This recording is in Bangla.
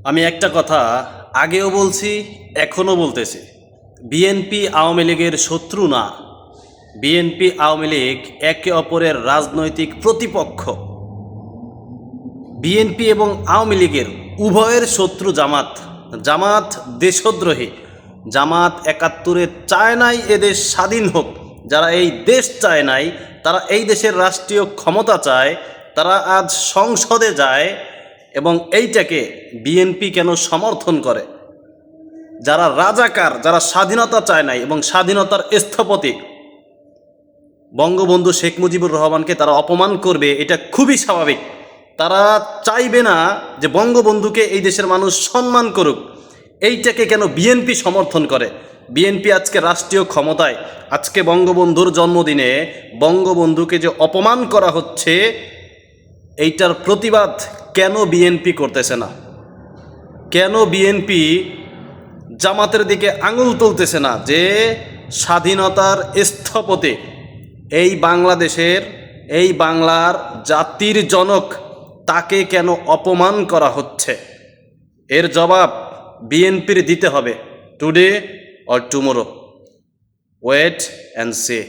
আমি একটা কথা আগেও বলছি, এখনও বলতেছি, বিএনপি আওয়ামী লীগের শত্রু না। বিএনপি আওয়ামী লীগ একে অপরের রাজনৈতিক প্রতিপক্ষ। বিএনপি এবং আওয়ামী লীগের উভয়ের শত্রু জামাত। জামাত দেশদ্রোহী। জামাত ৭১-এ চায় নাই এদেশ স্বাধীন হোক। যারা এই দেশ চায় নাই, তারা এই দেশের রাষ্ট্রীয় ক্ষমতা চায়, তারা আজ সংসদে যায় এবং এইটাকে বিএনপি কেন সমর্থন করে? যারা রাজাকার, যারা স্বাধীনতা চায় নাই এবং স্বাধীনতার স্থপতি বঙ্গবন্ধু শেখ মুজিবুর রহমানকে তারা অপমান করবে, এটা খুবই স্বাভাবিক। তারা চাইবে না যে বঙ্গবন্ধুকে এই দেশের মানুষ সম্মান করুক। এইটাকে কেন বিএনপি সমর্থন করে? বিএনপি আজকে রাষ্ট্রীয় ক্ষমতায়, আজকে বঙ্গবন্ধুর জন্মদিনে বঙ্গবন্ধুকে যে অপমান করা হচ্ছে, এইটার প্রতিবাদ কেন বিএনপি করতেছে না? কেন বিএনপি জামাতের দিকে আঙুল তুলতেছে না যে স্বাধীনতার স্থপতি, এই বাংলাদেশের, এই বাংলার জাতির জনক, তাকে কেন অপমান করা হচ্ছে? এর জবাব বিএনপির দিতে হবে, today or tomorrow. Wait and C.